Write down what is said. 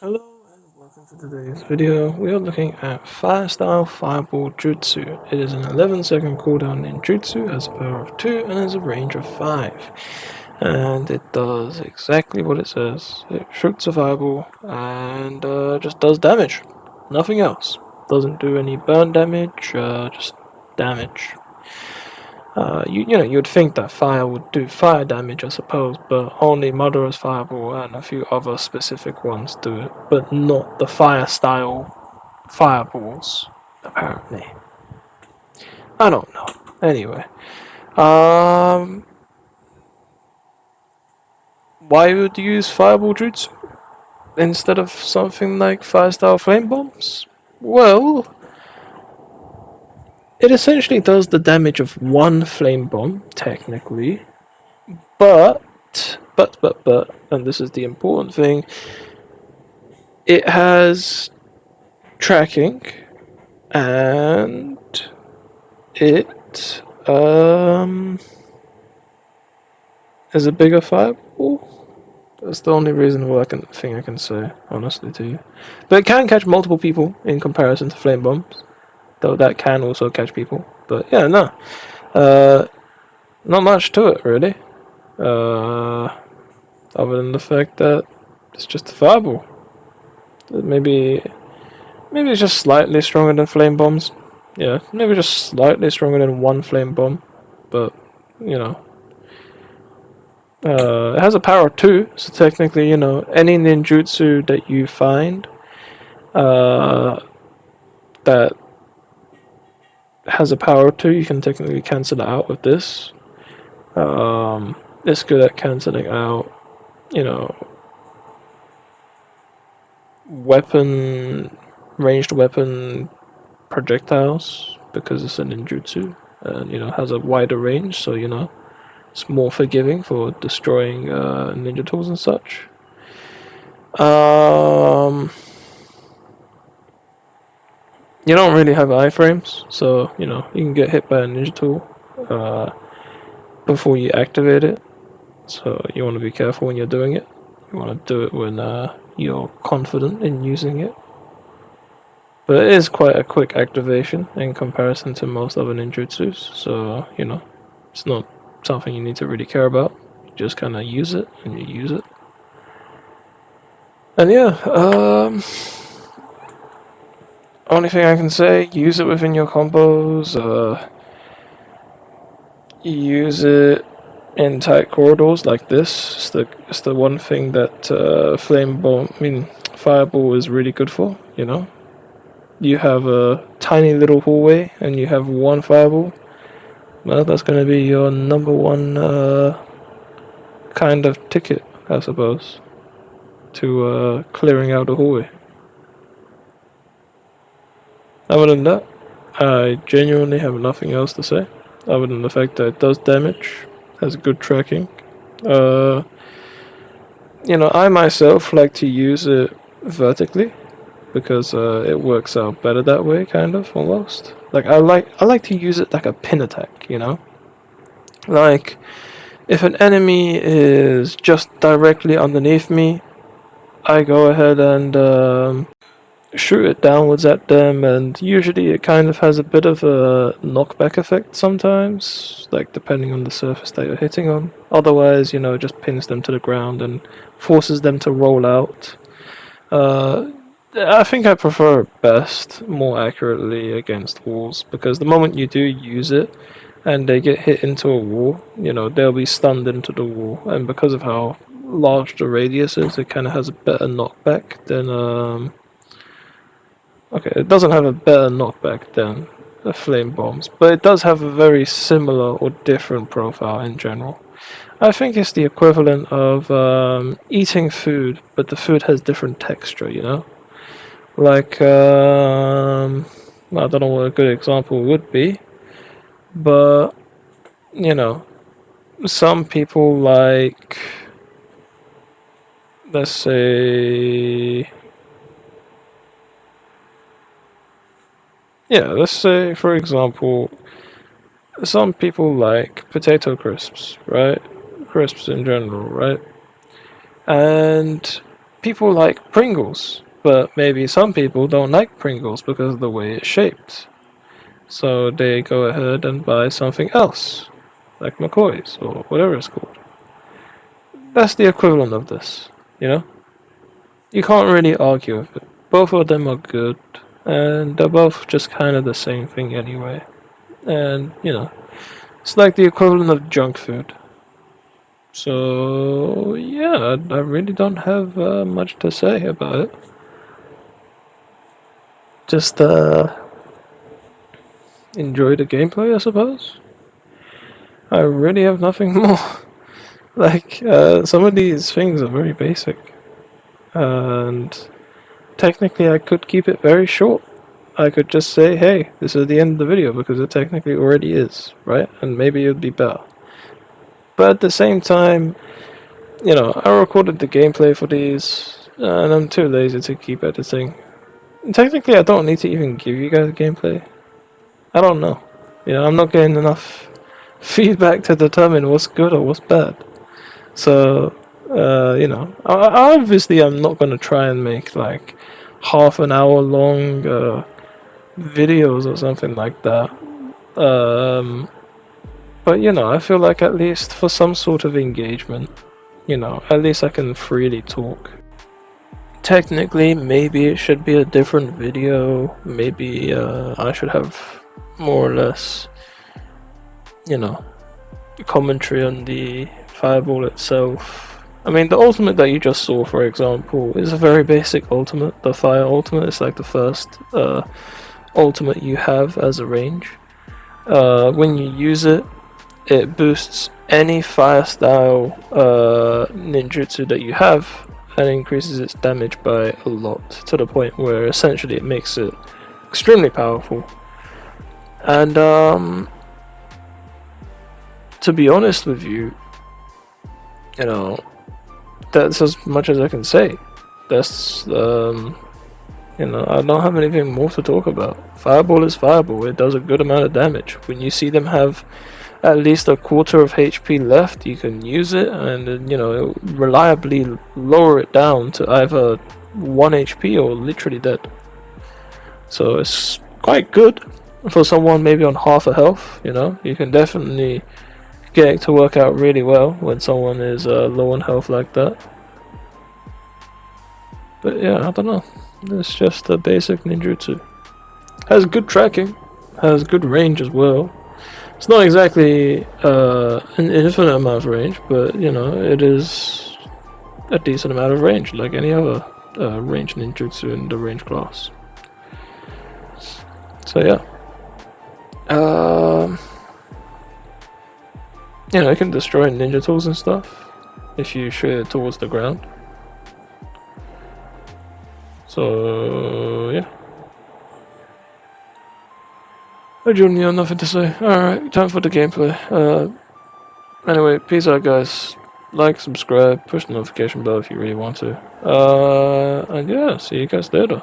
Hello and welcome to today's video. We are looking at Fire Style Fireball Jutsu. It is an 11-second cooldown Ninjutsu, has a power of 2 and has a range of 5. And it does exactly what it says. It shoots a fireball and just does damage. Nothing else. Doesn't do any burn damage, just damage. You'd think that fire would do fire damage, I suppose, but only Murderer's Fireball and a few other specific ones do it, but not the fire style fireballs, apparently. I don't know. Anyway, um, why would you use Fireball Jutsu instead of something like fire style flame bombs? Well, it essentially does the damage of one flame bomb, technically, but, and this is the important thing, it has tracking and it is a bigger fireball. That's the only reasonable thing I can say, honestly, to you. But it can catch multiple people in comparison to flame bombs, though that can also catch people. But yeah, no, not much to it really. Other than the fact that it's just a fireball. Maybe it's just slightly stronger than flame bombs. Yeah, maybe just slightly stronger than one flame bomb. But, you know. It has a power of 2, so technically, any ninjutsu that you find that has a power of 2, you can technically cancel it out with this. It's good at cancelling out, ranged weapon projectiles because it's a ninjutsu and has a wider range, so it's more forgiving for destroying ninja tools and such. You don't really have iframes, so you can get hit by a ninja tool before you activate it. So you want to be careful when you're doing it. You want to do it when you're confident in using it. But it is quite a quick activation in comparison to most other ninjutsus, so it's not something you need to really care about. You just kind of use it, and you use it. And yeah, only thing I can say, use it within your combos, use it in tight corridors like this. It's the one thing that Fireball is really good for, You have a tiny little hallway, and you have one Fireball. Well, that's going to be your number one kind of ticket, I suppose, to clearing out the hallway. Other than that, I genuinely have nothing else to say, other than the fact that it does damage, has good tracking. I myself like to use it vertically, because it works out better that way, kind of, almost. Like, I like to use it like a pin attack, Like, if an enemy is just directly underneath me, I go ahead and shoot it downwards at them, and usually it kind of has a bit of a knockback effect sometimes, like depending on the surface that you're hitting on. Otherwise, it just pins them to the ground and forces them to roll out. I think I prefer it best, more accurately, against walls, because the moment you do use it and they get hit into a wall, they'll be stunned into the wall, and because of how large the radius is, it kind of has a better knockback than okay, it doesn't have a better knockback than the flame bombs, but it does have a very similar or different profile in general. I think it's the equivalent of eating food, but the food has different texture, Like, I don't know what a good example would be, but, some people like, let's say, let's say, for example, some people like potato crisps, right? Crisps in general, right? And people like Pringles, but maybe some people don't like Pringles because of the way it's shaped. So they go ahead and buy something else, like McCoy's or whatever it's called. That's the equivalent of this, you know? You can't really argue with it. Both of them are good, and they're both just kind of the same thing anyway. And, it's like the equivalent of junk food. So, yeah, I really don't have much to say about it. Just, enjoy the gameplay, I suppose. I really have nothing more. Like, some of these things are very basic. And technically I could keep it very short. I could just say, hey, this is the end of the video, because it technically already is, right? And maybe it would be better. But at the same time, I recorded the gameplay for these, and I'm too lazy to keep editing. And technically, I don't need to even give you guys gameplay. I don't know. I'm not getting enough feedback to determine what's good or what's bad. So, obviously I'm not going to try and make like half an hour long videos or something like that. But I feel like at least for some sort of engagement, at least I can freely talk. Technically, maybe it should be a different video. Maybe I should have more or less, commentary on the fireball itself. I mean, the ultimate that you just saw, for example, is a very basic ultimate. The fire ultimate is like the first ultimate you have as a range. When you use it, it boosts any fire style ninjutsu that you have and increases its damage by a lot, to the point where essentially it makes it extremely powerful. And to be honest with you, that's as much as I can say. That's I don't have anything more to talk about. Fireball is fireball. It does a good amount of damage. When you see them have at least a quarter of HP left, you can use it and reliably lower it down to either 1 HP or literally dead. So it's quite good for someone maybe on half a health. You can definitely get it to work out really well when someone is low on health like that. But yeah, I don't know. It's just a basic ninjutsu. Has good tracking, has good range as well. It's not exactly an infinite amount of range, but it is a decent amount of range, like any other range ninjutsu in the range class. So yeah. It can destroy ninja tools and stuff if you shoot it towards the ground. So yeah. I genuinely have nothing to say. Alright, time for the gameplay. Anyway, peace out guys. Like, subscribe, push the notification bell if you really want to. And yeah, see you guys later.